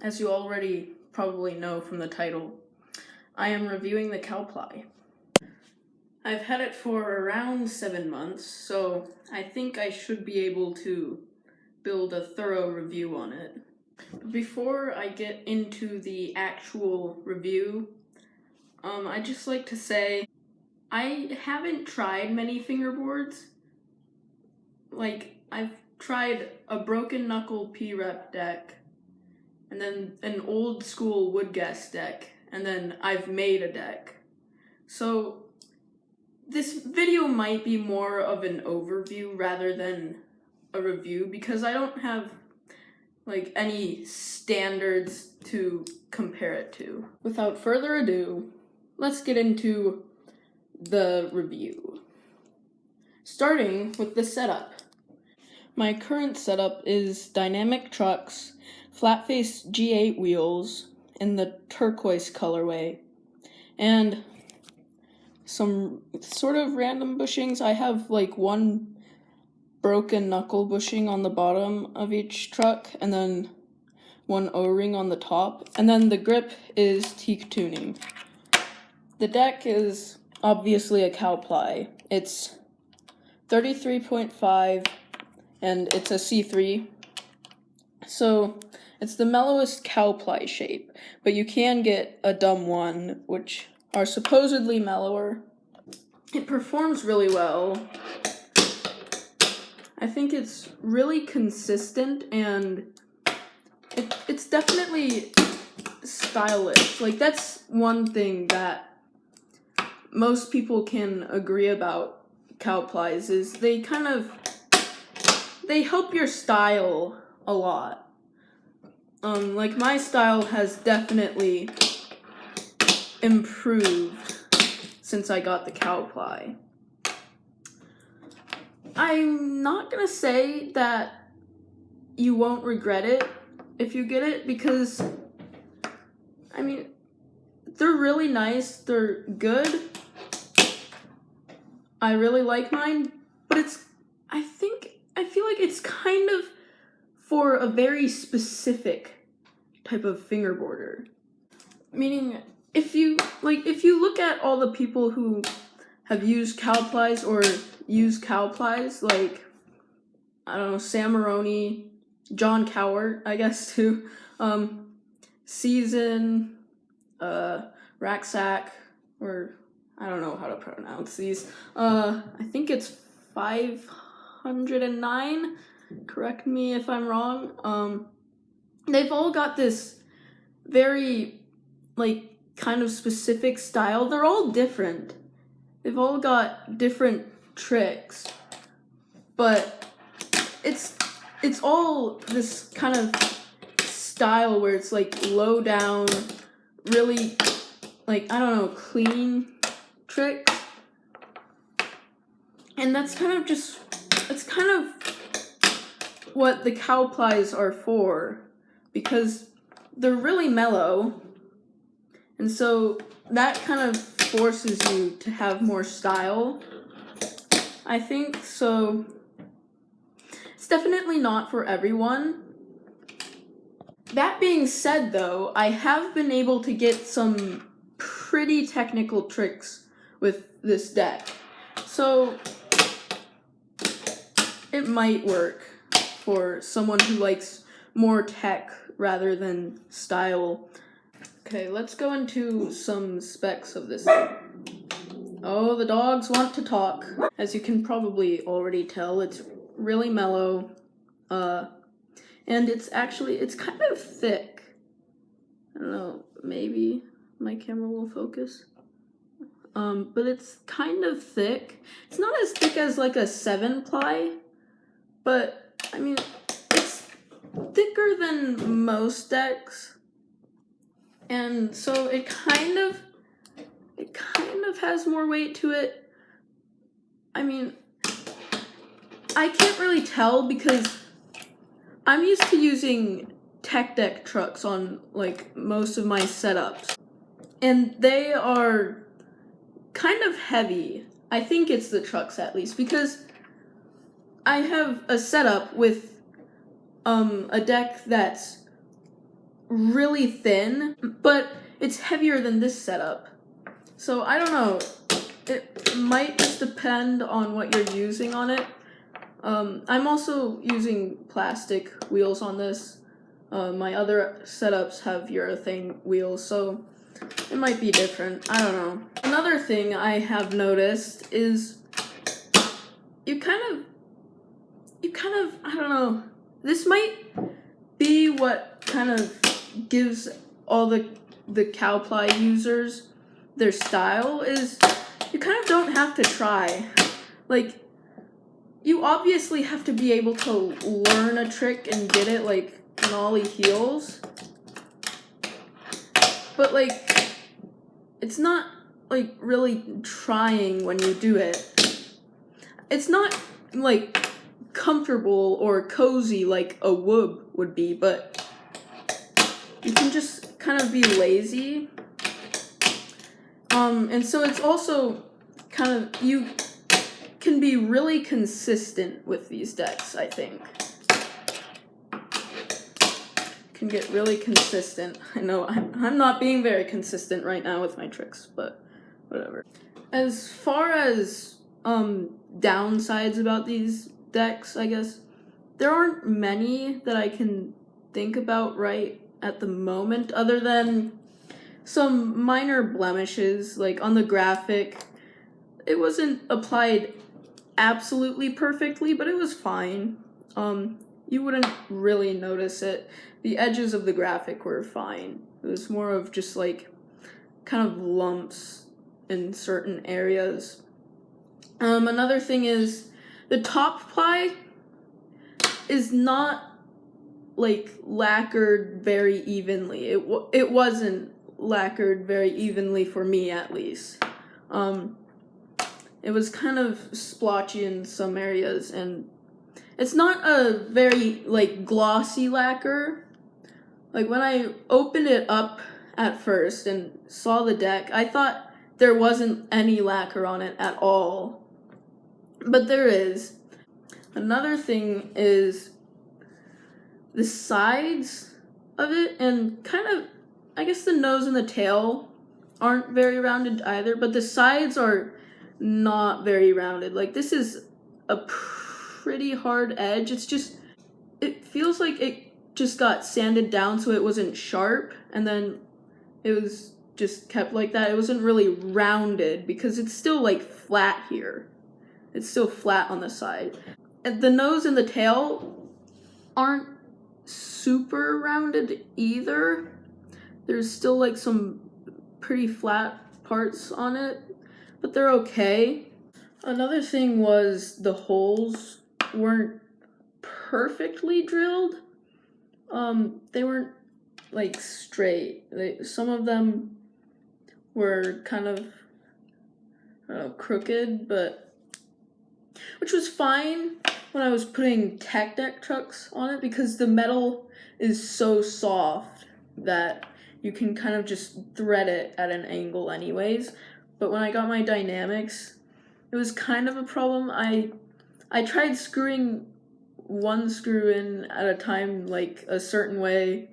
as you already probably know from the title, I am reviewing the Cowply. I've had it for around 7 months, so I think I should be able to build a thorough review on it. But before I get into the actual review, I'd just like to say I haven't tried many fingerboards. Like, I've tried a broken knuckle P-rep deck, and then an old school wood gas deck, and then I've made a deck. So this video might be more of an overview rather than a review, because I don't have like any standards to compare it to. Without further ado, let's get into the review. Starting with the setup. My current setup is dynamic trucks, flat face G8 wheels in the turquoise colorway, and some sort of random bushings. I have like one broken knuckle bushing on the bottom of each truck, and then one O-ring on the top, and then the grip is teak tuning. The deck is obviously a Cowply. It's 33.5 and it's a C3. So it's the mellowest Cowply shape, but you can get a dumb one, which are supposedly mellower. It performs really well. I think it's really consistent, and it's definitely stylish. Like, that's one thing that most people can agree about Cowplys, is they help your style a lot. Like, my style has definitely improved since I got the Cowply. I'm not gonna say that you won't regret it if you get it, because, I mean, they're really nice, they're good. I really like mine, but I feel like it's kind of for a very specific type of fingerboarder. Meaning, if you look at all the people who have used Cowplys or use Cowplys, like, I don't know, Sam Maroney, John Cowart, I guess, too, Season, Racksack, or I don't know how to pronounce these. I think it's 509. Correct me if I'm wrong. They've all got this very, like, kind of specific style. They're all different. They've all got different tricks, but it's all this kind of style where it's like low down, really, like, I don't know, clean tricks. And that's kind of what the Cowplys are for, because they're really mellow, and so that kind of forces you to have more style, I think. So it's definitely not for everyone. That being said, though, I have been able to get some pretty technical tricks with this deck, so it might work for someone who likes more tech rather than style. Okay, let's go into some specs of this thing. Oh, the dogs want to talk. As you can probably already tell, it's really mellow, and it's kind of thick. I don't know, maybe my camera will focus. But it's kind of thick. It's not as thick as like a 7-ply, but I mean, it's thicker than most decks. And so it kind of has more weight to it. I mean, I can't really tell because I'm used to using tech deck trucks on like most of my setups, and they are kind of heavy. I think it's the trucks, at least, because I have a setup with a deck that's really thin, but it's heavier than this setup. So I don't know, it might just depend on what you're using on it. I'm also using plastic wheels on this. My other setups have urethane wheels, so it might be different. I don't know. Another thing I have noticed is you kind of, I don't know, this might be what kind of gives all the Cowply users their style, is you kind of don't have to try. Like, you obviously have to be able to learn a trick and get it, like nollie heels, but like, it's not like really trying when you do it. It's not like comfortable or cozy like a whoop would be, but you can just kind of be lazy. And so it's also kind of, you can be really consistent with these decks, I think. Can get really consistent. I know I'm not being very consistent right now with my tricks, but whatever. As far as downsides about these decks, I guess, there aren't many that I can think about right at the moment, other than some minor blemishes, like on the graphic. It wasn't applied absolutely perfectly, but it was fine. You wouldn't really notice it. The edges of the graphic were fine. It was more of just like kind of lumps in certain areas. Another thing is the top ply is not like lacquered very evenly. It wasn't lacquered very evenly for me, at least. It was kind of splotchy in some areas, and it's not a very like glossy lacquer. Like, when I opened it up at first and saw the deck, I thought there wasn't any lacquer on it at all, but there is. Another thing is the sides of it, and kind of, I guess the nose and the tail aren't very rounded either, but the sides are not very rounded. Like, this is a pretty hard edge. It's just, it feels like it just got sanded down so it wasn't sharp, and then it was just kept like that. It wasn't really rounded because it's still like flat here. It's still flat on the side. And the nose and the tail aren't super rounded either. There's still like some pretty flat parts on it, but they're okay. Another thing was the holes weren't perfectly drilled. They weren't like straight. Some of them were kind of, I don't know, crooked, but which was fine when I was putting tech deck trucks on it, because the metal is so soft that you can kind of just thread it at an angle anyways. But when I got my dynamics, it was kind of a problem. I tried screwing one screw in at a time, like a certain way,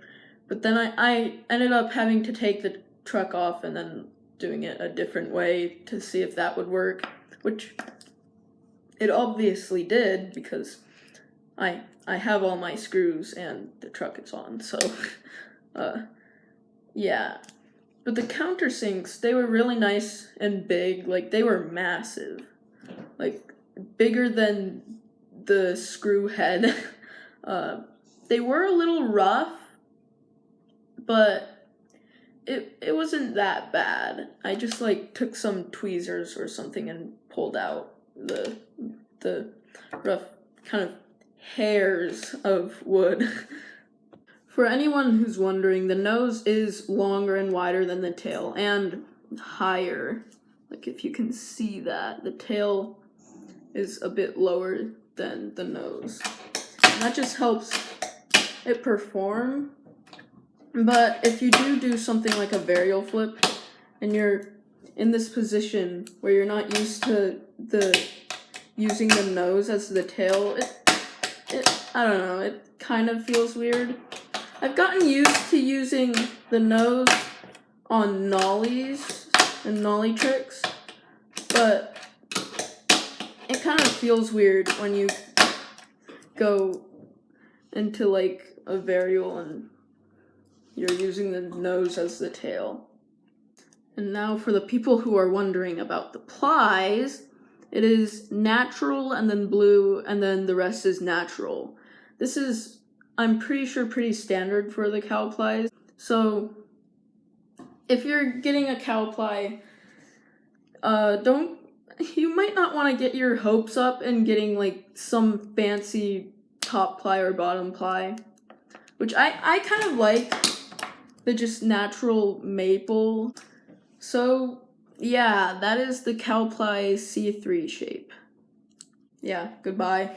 but then I ended up having to take the truck off and then doing it a different way to see if that would work, which it obviously did, because I have all my screws and the truck is on, so yeah. But the countersinks, they were really nice and big. Like, they were massive, like bigger than the screw head. They were a little rough, but it wasn't that bad. I just like took some tweezers or something and pulled out the rough kind of hairs of wood. For anyone who's wondering, the nose is longer and wider than the tail, and higher. Like, if you can see that, the tail is a bit lower than the nose. And that just helps it perform. But if you do something like a varial flip, and you're in this position where you're not used to using the nose as the tail, it I don't know, it kind of feels weird. I've gotten used to using the nose on nollies and nollie tricks, but it kind of feels weird when you go into like a varial and you're using the nose as the tail. And now for the people who are wondering about the plies, it is natural and then blue and then the rest is natural. This is, I'm pretty sure, pretty standard for the Cowplies. So if you're getting a Cowply, you might not want to get your hopes up in getting like some fancy top ply or bottom ply, which I kind of like the just natural maple. So yeah, that is the Cowply C3 shape. Yeah, goodbye.